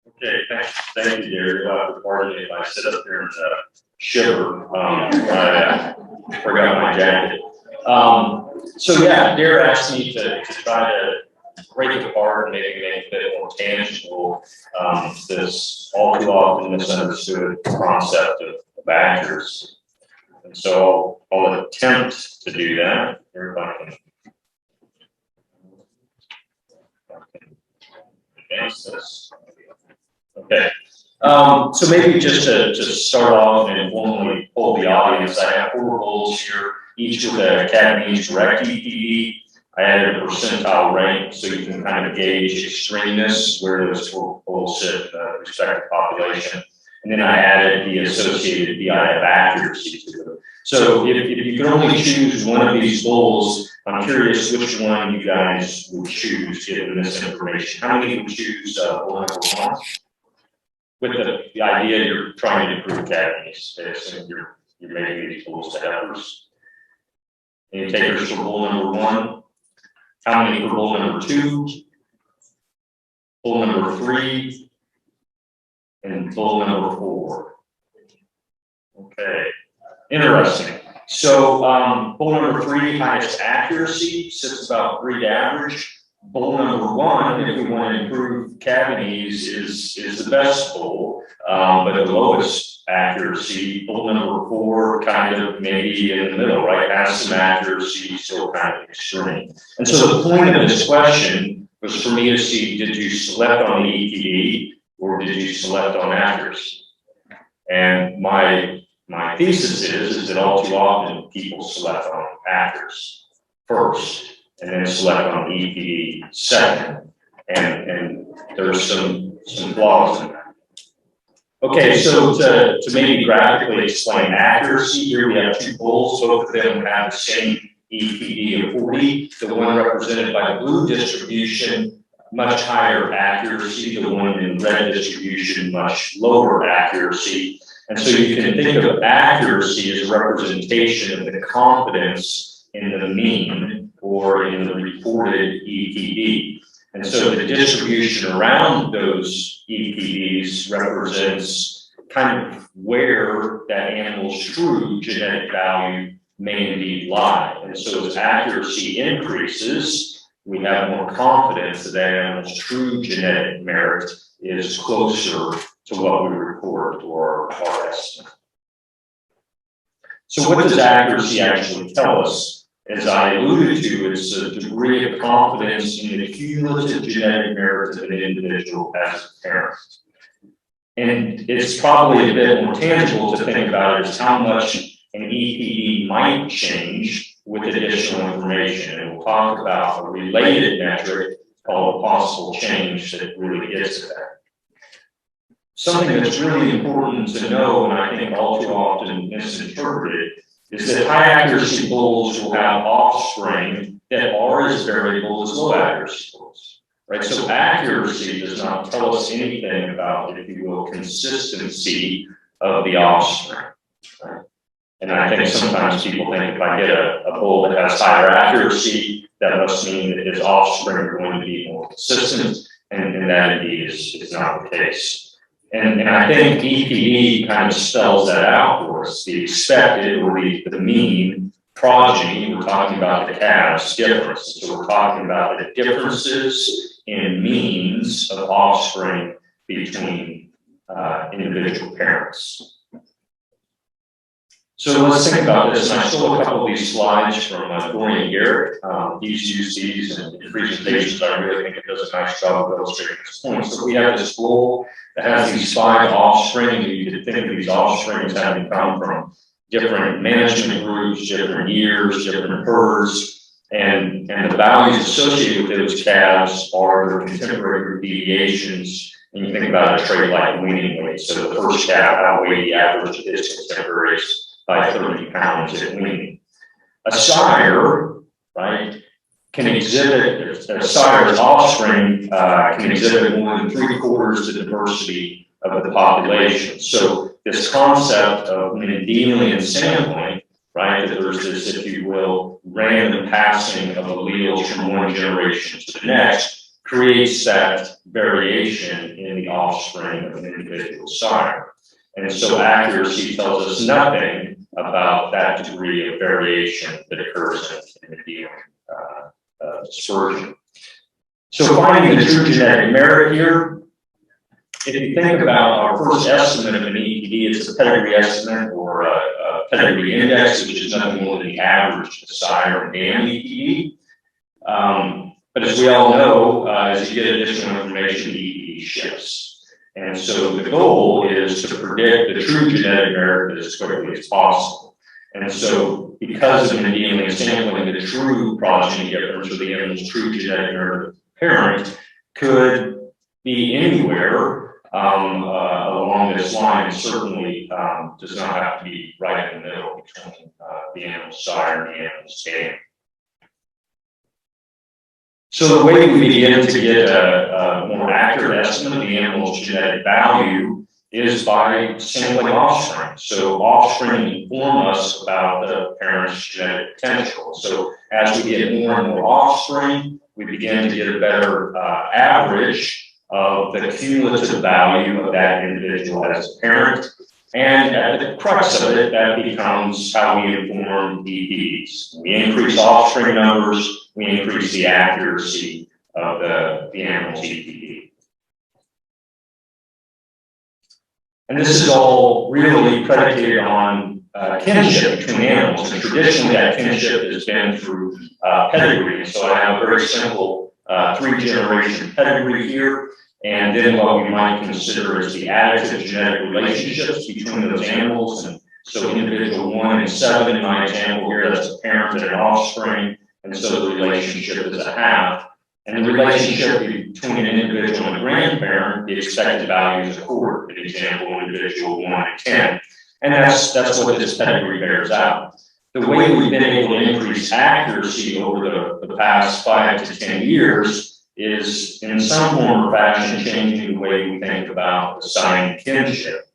Okay, thank you, Gary. You'll have to pardon me if I sit up here and shiver. I forgot my jacket. So yeah, Dare asked me to try to break it apart and maybe make it a bit more tangible. This all too often misunderstood concept of accuracy. And so I'll attempt to do that. Here, if I can advance this. Okay. So maybe just to start off and informally poll the audience, I have 4 goals here, each with a Academy's direct EPD. I added a percentile rank so you can kind of gauge extremeness where those 4 goals sit in the respective population. And then I added the associated BIF accuracy to them. So if you can only choose one of these goals, I'm curious which one you guys would choose given this information. How many would choose goal number 1? With the idea you're trying to improve academies, so you're making these goals to helpers. Any takers for goal number 1? How many for goal number 2? Goal number 3? And goal number 4. Okay, interesting. So goal number 3, highest accuracy, sits about 3 average. Goal number 1, if we want to improve cavities, is the best goal, but the lowest accuracy. Goal number 4, kind of maybe in the middle, right? Has some accuracy, still kind of extreme. And so the point of this question was for me to see, did you select on the EPD or did you select on accuracy? And my thesis is that all too often people select on accuracy first, and then select on the EPD second, and there's some flaws in that. Okay, so to maybe graphically explain accuracy, here we have 2 goals. Both of them have the same EPD of 40. The one represented by the blue distribution, much higher accuracy. The one in red distribution, much lower accuracy. And so you can think of accuracy as a representation of the confidence in the mean or in the reported EPD. And so the distribution around those EPDs represents kind of where that animal's true genetic value may indeed lie. And so as accuracy increases, we have more confidence that that animal's true genetic merit is closer to what we report or our estimate. So what does accuracy actually tell us? As I alluded to, it's a degree of confidence in the cumulative genetic merit of an individual as a parent. And it's probably a bit more tangible to think about it as how much an EPD might change with additional information. And we'll talk about a related metric called possible change that really gets at that. Something that's really important to know, and I think all too often misinterpreted, is that high accuracy goals will have offspring that are as variable as low accuracy goals, right? So accuracy does not tell us anything about, if you will, consistency of the offspring, right? And I think sometimes people think if I get a bull that has higher accuracy, that must mean that his offspring are going to be more consistent, and that indeed is not the case. And I think EPD kind of spells that out for us. The expected or the mean progeny, we're talking about the calves difference. So we're talking about the differences in means of offspring between individual parents. So let's think about this. And I stole a couple of these slides from Dorian Garrett. He's used these in presentations. I really think it does a nice job of illustrating this point. So we have this bull that has these 5 offspring. You could think of these offspring as having come from different management groups, different years, different herds, and the values associated with those calves are their contemporary group deviations. And you think about a trait like weaning weight. So the first calf outweighed the average of its contemporaries by 30 pounds at weaning. A sire, right, can exhibit, a sire's offspring can exhibit more than 3/4 the diversity of the population. So this concept of Mendelian sampling, right, that there's this, if you will, random passing of alleles from one generation to the next, creates that variation in the offspring of an individual sire. And so accuracy tells us nothing about that degree of variation that occurs in the DNA dispersion. So finding the true genetic merit here, if you think about our first estimate of an EPD, it's a pedigree estimate or a pedigree index, which is nothing more than the average sire and dam EPD. But as we all know, as you get additional information, the EPD shifts. And so the goal is to predict the true genetic merit as quickly as possible. And so because of Mendelian sampling, the true progeny difference or the animal's true genetic merit of the parent could be anywhere along this line. It certainly does not have to be right in the middle between the animal's sire and the animal's dam. So the way we begin to get a more accurate estimate of the animal's genetic value is by sampling offspring. So offspring inform us about the parent's genetic potential. So as we get more and more offspring, we begin to get a better average of the cumulative value of that individual as a parent. And at the crux of it, that becomes how we inform EPDs. We increase offspring numbers, we increase the accuracy of the animal's EPD. And this is all really predicated on kinship between animals. And traditionally, that kinship has been through pedigree. So I have a very simple 3-generation pedigree here. And then what we might consider as the additive genetic relationships between those animals. And so individual 1 and 7 in my example here, that's a parent and an offspring. And so the relationship is a half. And the relationship between an individual and a grandparent, the expected value is a quarter. For example, individual 1 and 10. And that's what this pedigree bears out. The way we've been able to increase accuracy over the past 5 to 10 years is in some form or fashion changing the way we think about assigning kinship.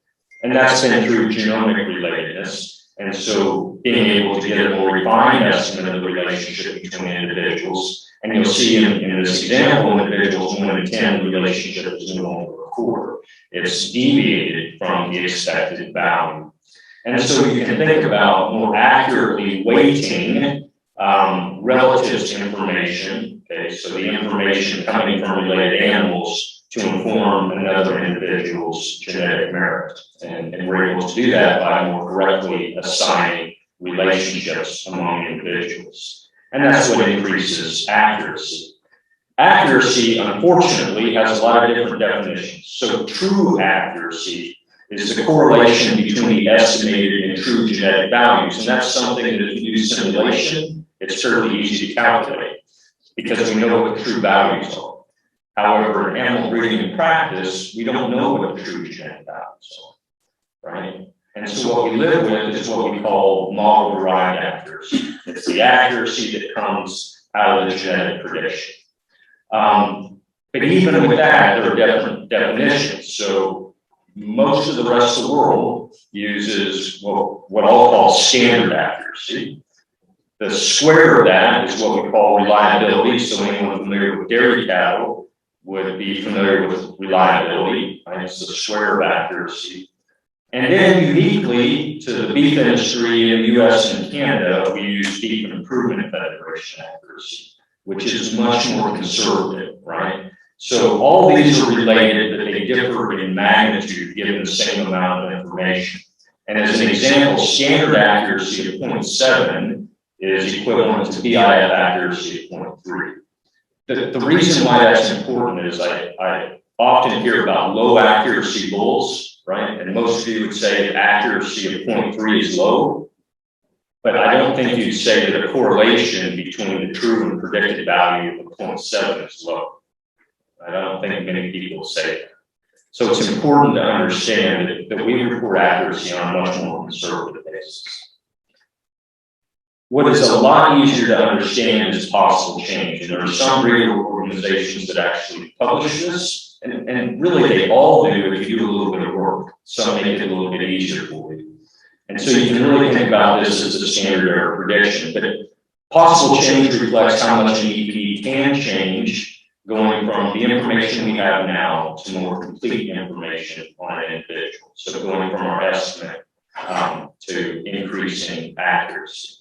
And that's been through genomic relatedness. And so being able to get a more refined estimate of the relationship between individuals. And you'll see in this example, individuals 1 and 10, the relationship is no longer a quarter. It's deviated from the expected value. And so you can think about more accurately weighting relatives to information. Okay, so the information coming from related animals to inform another individual's genetic merit. And we're able to do that by more correctly assigning relationships among individuals. And that's what increases accuracy. Accuracy, unfortunately, has a lot of different definitions. So true accuracy is the correlation between the estimated and true genetic values. And that's something that if you do simulation, it's fairly easy to calculate because we know what the true values are. However, in animal breeding and practice, we don't know what the true genetic values are, right? And so what we live with is what we call model-derived accuracy. It's the accuracy that comes out of the genetic prediction. But even with that, there are different definitions. So most of the rest of the world uses what I'll call standard accuracy. The square of that is what we call reliability. So anyone familiar with dairy cattle would be familiar with reliability. Right? It's the square of accuracy. And then uniquely to the beef industry in the US and Canada, we use beef improvement federation accuracy, which is much more conservative, right? So all these are related, but they differ in magnitude given the same amount of information. And as an example, standard accuracy of 0.7 is equivalent to BIF accuracy of 0.3. The reason why that's important is I often hear about low accuracy bulls, right? And most of you would say that accuracy of 0.3 is low, but I don't think you'd say that a correlation between the true and predicted value of 0.7 is low. I don't think many people say that. So it's important to understand that we report accuracy on a much more conservative basis. What is a lot easier to understand is possible change. And there are some breeder organizations that actually publish this, and really they all do if you do a little bit of work. Some make it a little bit easier for you. And so you can really think about this as a standard error prediction. But possible change reflects how much an EPD can change going from the information we have now to more complete information on an individual. So going from our estimate to increasing accuracy.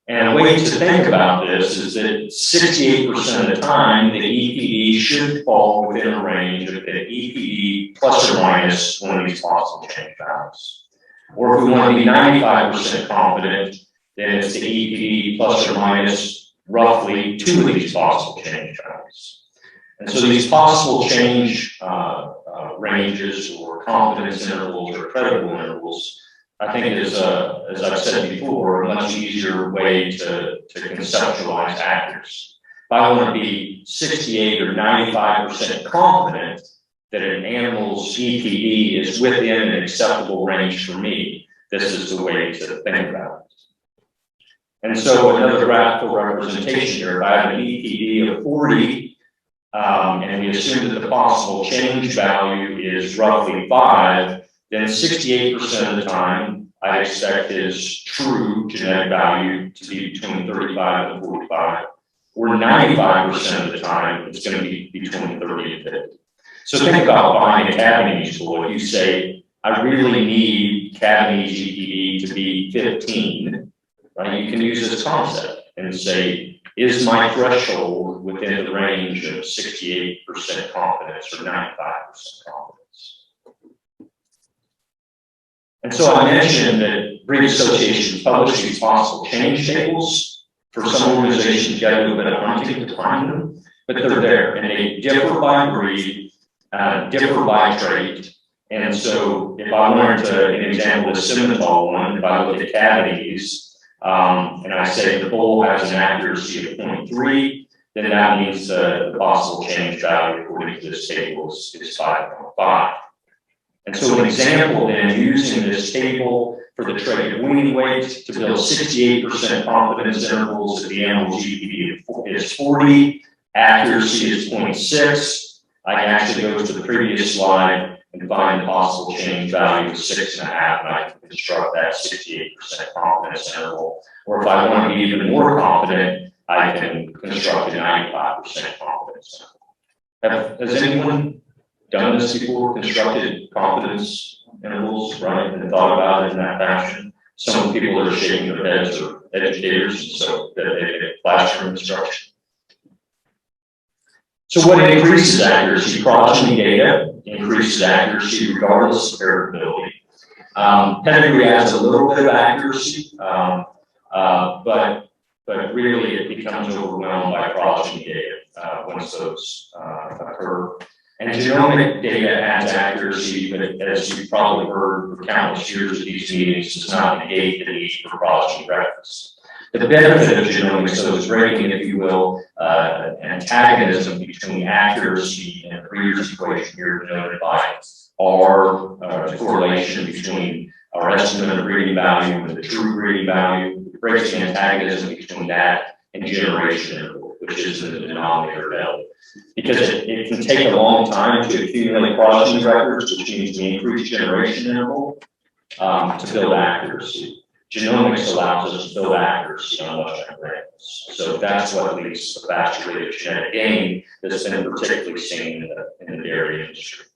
And a way to think about this is that 68% of the time, the EPD should fall within a range of the EPD plus or minus one of these possible change values. Or if we want to be 95% confident, then it's the EPD plus or minus roughly two of these possible change values. And so these possible change ranges or confidence intervals or credible intervals, I think is, as I've said before, a much easier way to conceptualize accuracy. If I want to be 68 or 95% confident that an animal's EPD is within an acceptable range for me, this is the way to think about it. And so another graphical representation here, if I have an EPD of 40, and we assume that the possible change value is roughly 5, then 68% of the time, I expect his true genetic value to be between 35 and 45, or 95% of the time, it's going to be between 30 and 50. So think about buying a Cabanese bull. If you say, I really need Cabanese EPD to be 15, right? You can use this concept and say, is my threshold within the range of 68% confidence or 95% confidence? And so I mentioned that breed associations publish these possible change tables. For some organizations, you got to do a bit of hunting to find them, but they're there, and they differ by breed, differ by trait. And so if I wanted to, an example, the Simmental one, if I look at Cabanese, and I say the bull has an accuracy of 0.3, then that means the possible change value according to this table is 5.5. And so an example then, using this table for the trait of weaning weight to build 68% confidence intervals if the animal's EPD is 40, accuracy is 0.6. I can actually go to the previous slide and find the possible change value of 6.5, and I can construct that 68% confidence interval. Or if I want to be even more confident, I can construct a 95% confidence interval. Has anyone done this before, constructed confidence intervals, right, and thought about it in that fashion? Some people are shaking their heads are educators, so that they get classroom instruction. So what increases accuracy? Progeny data increases accuracy regardless of variability. Pedigree adds a little bit of accuracy, but really it becomes overwhelmed by progeny data once those occur. And genomic data adds accuracy, but as you've probably heard for countless years at these meetings, does not negate the need for progeny reference. The benefit of genomics, so is breaking, if you will, antagonism between accuracy and breeder's equation here denoted by R, correlation between our estimate of breeding value and the true breeding value. It breaks the antagonism between that and generation interval, which is the denominator value. Because it can take a long time to accumulate progeny records, which means we increase generation interval to build accuracy. Genomics allows us to build accuracy on much higher variables. So that's what leads to the faster rate of genetic gain that's been particularly seen in the dairy industry.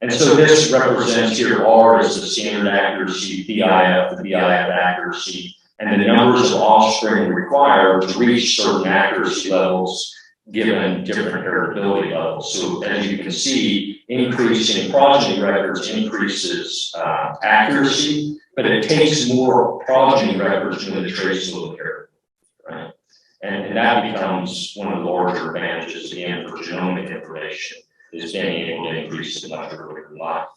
And so this represents here R as the standard accuracy, BIF, the BIF accuracy, and the numbers of offspring required to reach certain accuracy levels given different heritability levels. So as you can see, increasing progeny records increases accuracy, but it takes more progeny records when the traits will inherit, right? And that becomes one of the larger advantages, again, for genomic information, is being able to increase it much earlier in life.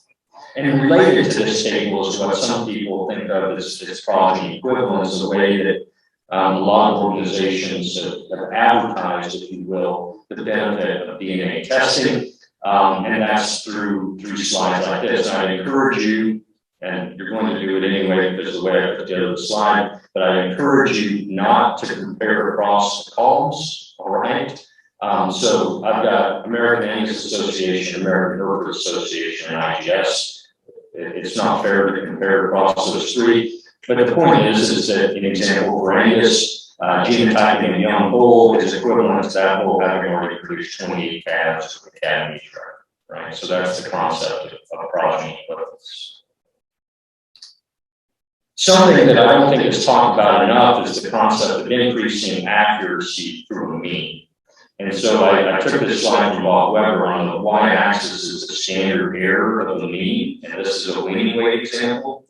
And related to this table is what some people think of as progeny equivalence, a way that a lot of organizations have advertised, if you will, the benefit of DNA testing, and that's through slides like this. And I encourage you, and you're going to do it anyway because of the way I put together the slide, but I encourage you not to compare across the columns, all right? So I've got American Angus Association, American Hereford Association, and IGS. It's not fair to compare across those three. But the point is that, an example for Angus, genotyping a young bull is equivalent to that bull having already produced 28 calves with Academy track, right? So that's the concept of progeny equivalence. Something that I don't think is talked about enough is the concept of increasing accuracy through a mean. And so I took this slide from Bob Weber. On the y-axis is the standard error of the mean, and this is a leaning weight example.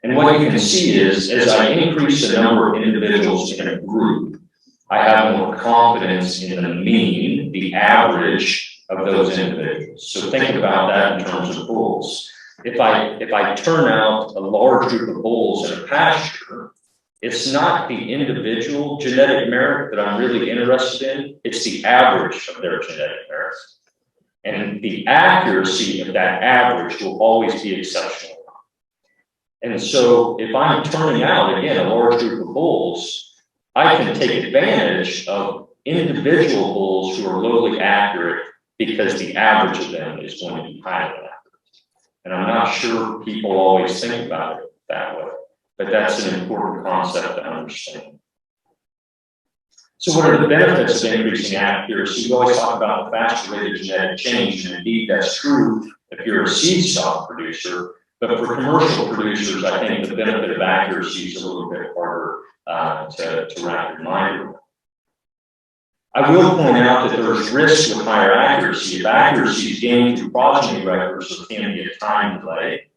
And what you can see is, as I increase the number of individuals in a group, I have more confidence in the mean, the average of those individuals. So think about that in terms of bulls. If I turn out a large group of bulls in a pasture, it's not the individual genetic merit that I'm really interested in, it's the average of their genetic merit. And the accuracy of that average will always be exceptional. And so if I'm turning out, again, a large group of bulls, I can take advantage of individual bulls who are lowly accurate because the average of them is going to be highly accurate. And I'm not sure people always think about it that way, but that's an important concept to understand. So what are the benefits of increasing accuracy? We always talk about the faster rate of genetic change, and indeed that's true if you're a seed stock producer, but for commercial producers, I think the benefit of accuracy is a little bit harder to wrap your mind around. I will point out that there's risk with higher accuracy. If accuracy is gained through progeny records, there can be a time delay.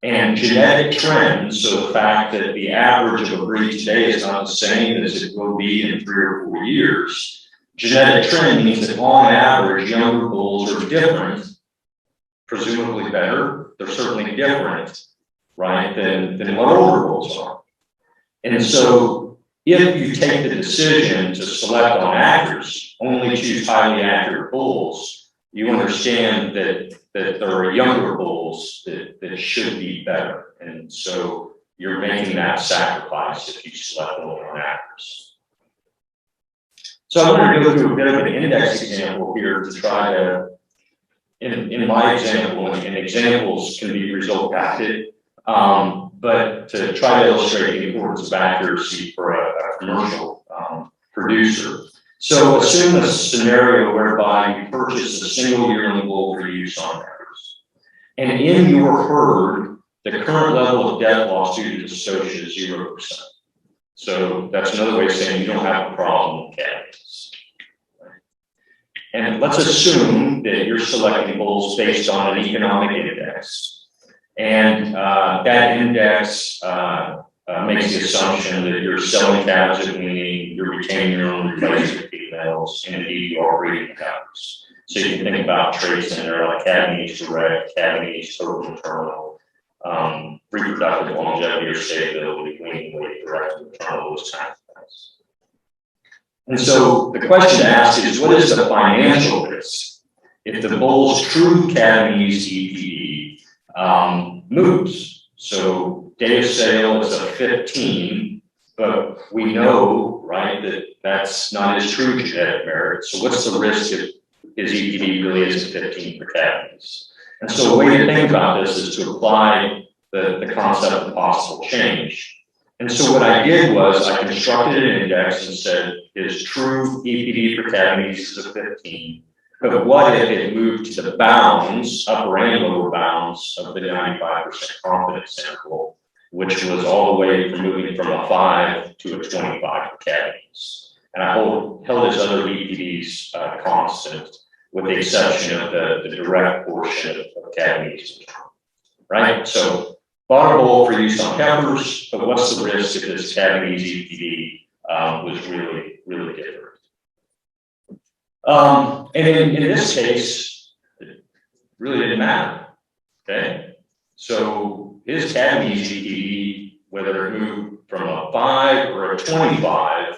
And genetic trends, so the fact that the average of a breed today is not the same as it will be in 3 or 4 years, genetic trend means that on average, younger bulls are different, presumably better. They're certainly different, right, than what older bulls are. And so if you take the decision to select on accuracy, only choose highly accurate bulls, you understand that there are younger bulls that should be better. And so you're making that sacrifice if you select only on accuracy. So I want to go through a bit of an index example here to try to, in my example, and examples can be result guided, but to try to illustrate the importance of accuracy for a commercial producer. So assume a scenario whereby you purchase a single yearling bull for use on heifers. And in your herd, the current level of death loss due to dystocia is 0%. So that's another way of saying you don't have a problem with calves. And let's assume that you're selecting bulls based on an economic index. And that index makes the assumption that you're selling calves at weaning, you're retaining your own replacement females, and indeed you are breeding calves. So you can think about traits in there like calving age direct, calving age total maternal, reproductive longevity or stability, weaning weight, direct maternal, those kind of things. And so the question to ask is, what is the financial risk if the bull's true calving age EPD moves? So day of sale is a 15, but we know, right, that that's not his true genetic merit. So what's the risk if his EPD really is a 15 for calves? And so a way to think about this is to apply the concept of possible change. And so what I did was I constructed an index and said his true EPD for calves is a 15. But what if it moved to the bounds, upper and lower bounds of the 95% confidence interval, which was all the way from moving from a 5 to a 25 for calves. And I held his other EPDs constant, with the exception of the direct portion of calves, right? So bought a bull for use on heifers, but what's the risk if this calves EPD was really, really different? And in this case, it really didn't matter, okay? So his calves EPD, whether it moved from a 5 or a 25,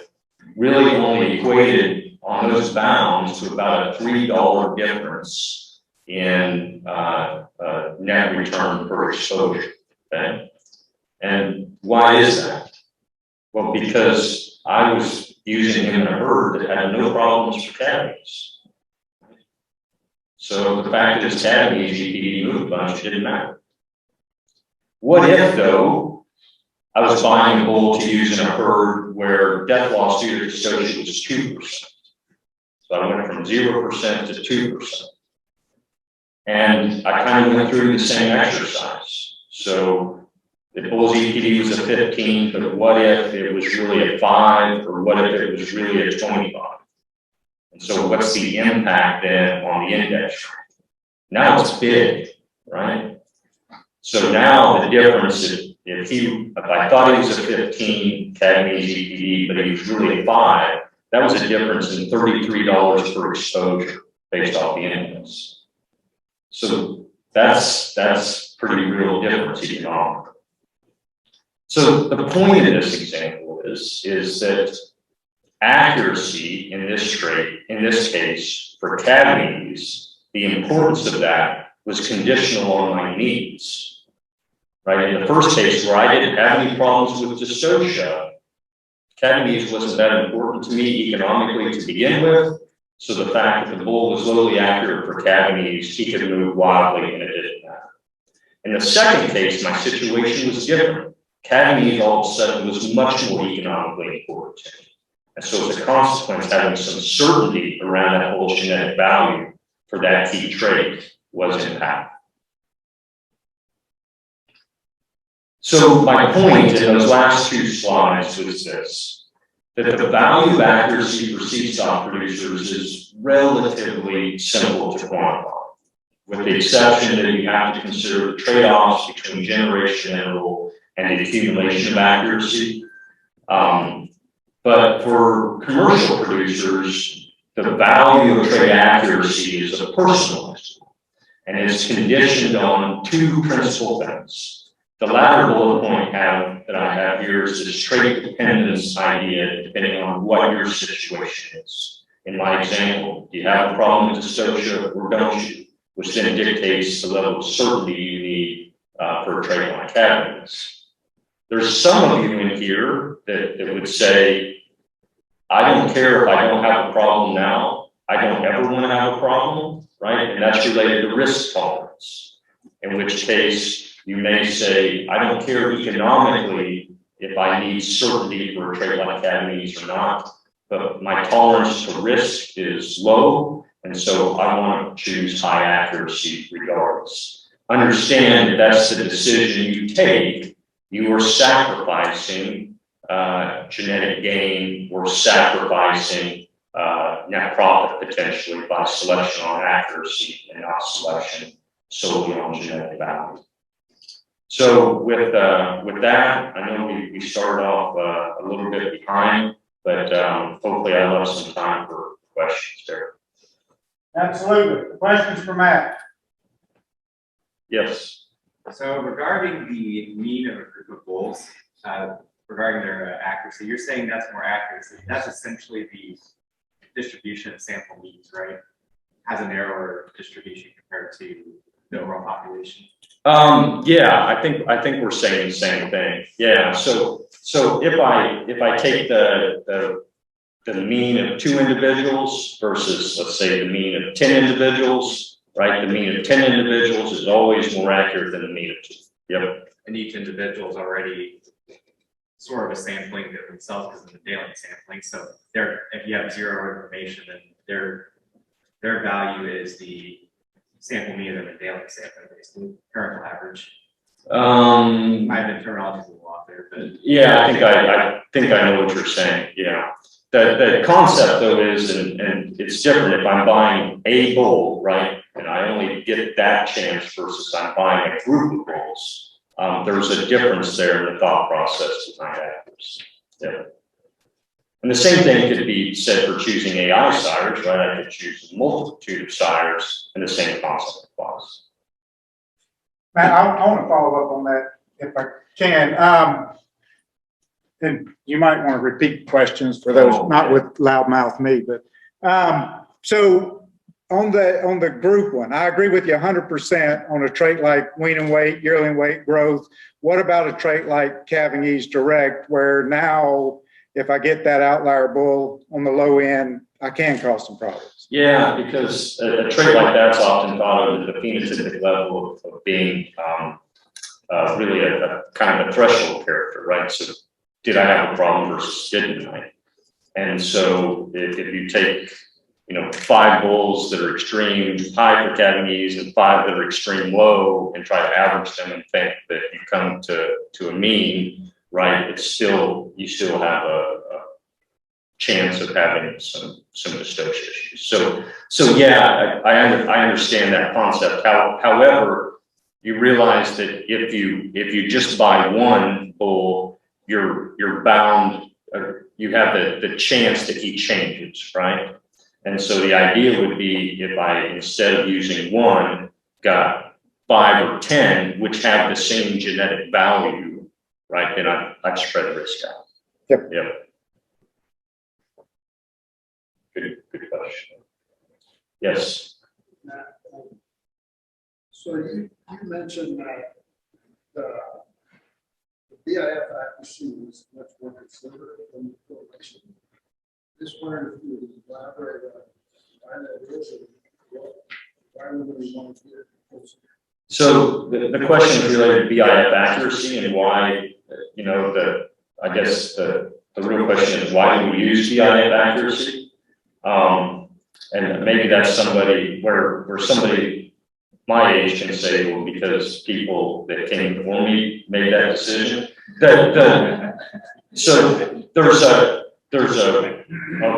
really only equated on those bounds to about a $3 difference in net return per exposure, okay? And why is that? Well, because I was using him in a herd that had no problems for calves. So the fact that his calves EPD moved a bunch didn't matter. What if, though, I was buying a bull to use in a herd where death loss due to dystocia was 2%. So I went from 0% to 2%. And I kind of went through the same exercise. So the bull's EPD was a 15, but what if it was really a 5, or what if it was really a 25? And so what's the impact then on the index rate? Now it's big, right? So now the difference is if I thought he was a 15 Cagney's EPD, but he was really a 5, that was a difference in $33 per exposure based off the index. So that's pretty real difference economically. So the point of this example is that accuracy in this case for Cagney's, the importance of that was conditional on my needs. Right? In the first case where I didn't have any problems with dystocia, Cagney's wasn't that important to me economically to begin with. So the fact that the bull was lowly accurate for Cagney's, he could move wildly and it didn't matter. In the second case, my situation was different. Cagney's all of a sudden was much more economically important to me. And so as a consequence, having some certainty around that whole genetic value for that key trait was impactful. So my point in those last 2 slides was this, that the value of accuracy for seed stock producers is relatively simple to quantify, with the exception that you have to consider the trade-offs between generation interval and the accumulation of accuracy. But for commercial producers, the value of trait accuracy is a personal estimate, and it's conditioned on 2 principal things. The latter bullet point that I have here is this trait dependence idea, depending on what your situation is. In my example, do you have a problem with dystocia or don't you? Which then dictates the level of certainty you need for a trait like Cagney's. There's some of you in here that would say, I don't care if I don't have a problem now. I don't ever want to have a problem, right? And that's related to risk tolerance, in which case, you may say, I don't care economically if I need certainty for a trait like Cagney's or not, but my tolerance to risk is low, and so I want to choose high accuracy regardless. Understand that that's the decision you take. You are sacrificing genetic gain or sacrificing net profit potentially by selection on accuracy and not selection solely on genetic value. So with that, I know we started off a little bit behind, but hopefully I left some time for questions there. Absolutely. Questions for Matt? Yes. So regarding the mean of a group of bulls, regarding their accuracy, you're saying that's more accuracy. That's essentially the distribution of sample means, right? Has a narrower distribution compared to the overall population. Yeah, I think we're saying the same thing. Yeah. So if I take the mean of 2 individuals versus, let's say, the mean of 10 individuals, right? The mean of 10 individuals is always more accurate than the mean of 2. Yep. And each individual is already sort of a sampling of themselves because of the daily sampling. So if you have 0 information, then their value is the sample mean of the daily sampling, basically, current average. My terminology is a little off there, but yeah, I think I know what you're saying. Yeah. The concept though is, and it's different if I'm buying a bull, right? And I only get that chance versus I'm buying a group of bulls. There's a difference there in the thought process behind accuracy. Yeah. And the same thing could be said for choosing AI sires, right? I could choose a multitude of sires and the same concept applies. Matt, I want to follow up on that if I can. And you might want to repeat questions for those, not with loudmouth me, but so on the group one, I agree with you 100% on a trait like wean and weight, yearling weight growth. What about a trait like calving ease direct, where now if I get that outlier bull on the low end, I can cause some problems? Yeah, because a trait like that's often thought of as the phenotypic level of being really a kind of a threshold character, right? So did I have a problem versus didn't I? And so if you take, 5 bulls that are extreme high for Catanese and 5 that are extreme low and try to average them and think that you come to a mean, right? You still have a chance of having some dystocia issues. So yeah, I understand that concept. However, you realize that if you just buy one bull, you're bound, you have the chance that he changes, right? And so the idea would be if I, instead of using one, got 5 or 10, which have the same genetic value, right? Then I've spread the risk out. Yep. Good question. Yes. So you mentioned that the BIF accuracy is much more conservative than the correlation. Just wondering if you would elaborate on why that is and why would we want to get it? So the question is related to BIF accuracy and why, I guess the real question is why do we use BIF accuracy? And maybe that's somebody where somebody my age can say, well, because people that came before me made that decision. So there's a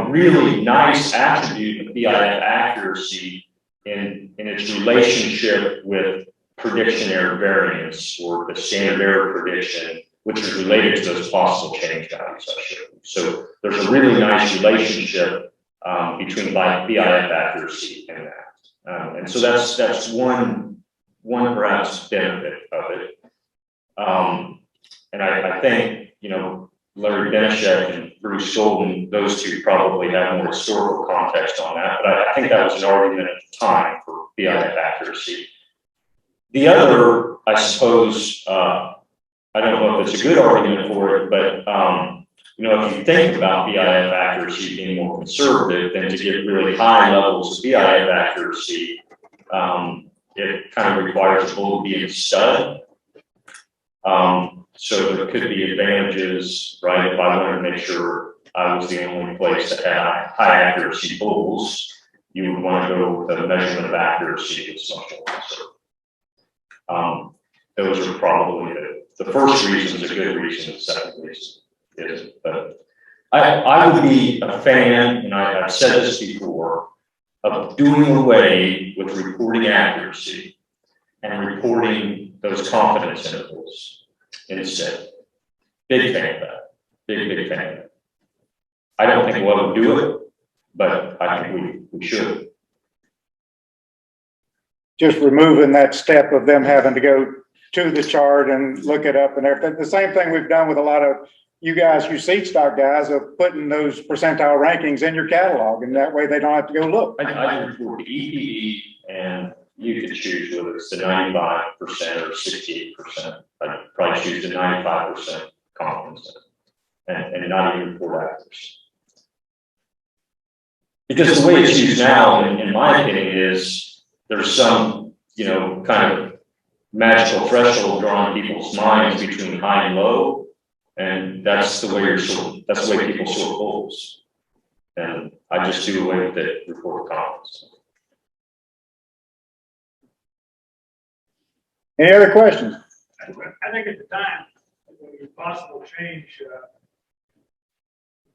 really nice attribute of BIF accuracy in its relationship with prediction error variance or the standard error prediction, which is related to those possible change values I showed you. So there's a really nice relationship between BIF accuracy and that. And so that's one perhaps benefit of it. And I think, Larry Benishek and Bruce Golden, those two probably have more historical context on that, but I think that was an argument at the time for BIF accuracy. The other, I suppose, I don't know if it's a good argument for it, but if you think about BIF accuracy being more conservative, then to get really high levels of BIF accuracy, it kind of requires a bull to be in stud. So there could be advantages, right? If I wanted to make sure I was the only place that had high accuracy bulls, you would want to go with a measurement of accuracy that's much more conservative. Those are probably the first reason is a good reason, the second reason is. But I would be a fan, and I've said this before, of doing away with reporting accuracy and reporting those confidence intervals instead. Big fan of that. Big fan of that. I don't think we'll ever do it, but I think we should. Just removing that step of them having to go to the chart and look it up and everything. The same thing we've done with a lot of you guys, you seed stock guys, of putting those percentile rankings in your catalog, and that way they don't have to go look. I report the EPE, and you could choose whether it's the 95% or 68%. I'd probably choose the 95% confidence and not even report accuracy. Because the way it's used now, in my opinion, is there's some, kind of magical threshold drawn in people's minds between high and low, and that's the way people sort bulls. And I just do away with it, report the confidence. Any other questions? I think at the time, the possible change,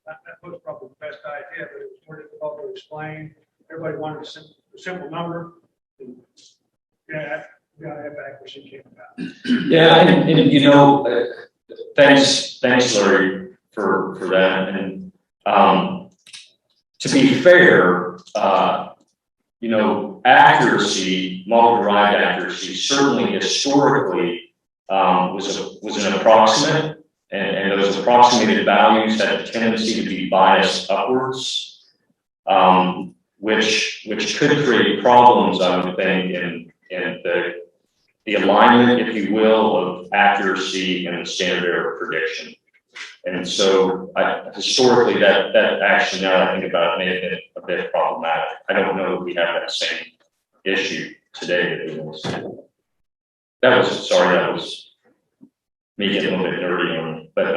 that was probably the best idea, but it was more difficult to explain. Everybody wanted a simple number. And, BIF accuracy came about. Yeah, and thanks Larry for that. And to be fair, accuracy, model-derived accuracy, certainly historically was an approximate, and those approximated values had a tendency to be biased upwards, which could create problems, I would think, in the alignment, if you will, of accuracy and the standard error prediction. And so historically that actually, now that I think about it, may have been a bit problematic. I don't know if we have that same issue today. That was me getting a little bit nerdy on it. But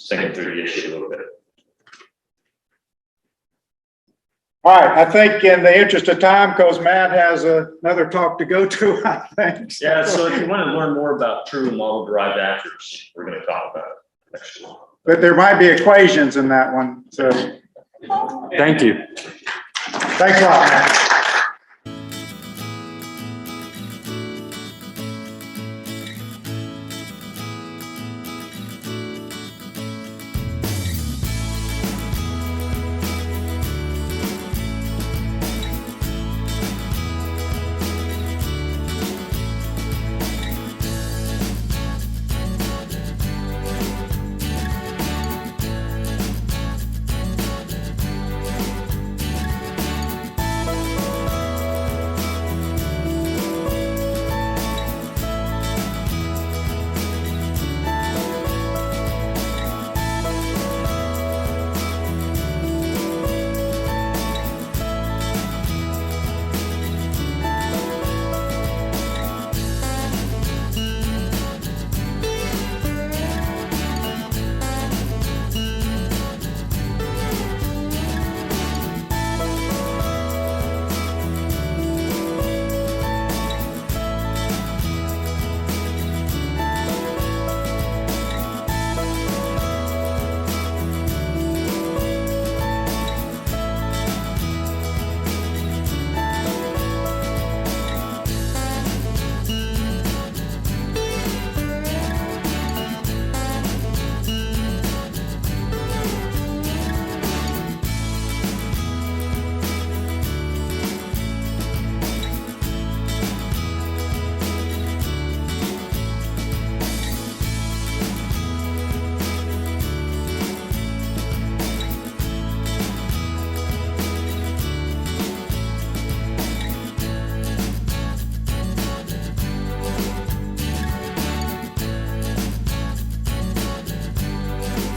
thinking through the issue a little bit. All right, I think in the interest of time, because Matt has another talk to go to, I think. Yeah, so if you want to learn more about true and model derived actors, we're going to talk about it next week. But there might be equations in that one, so. Thank you. Thanks a lot, Matt.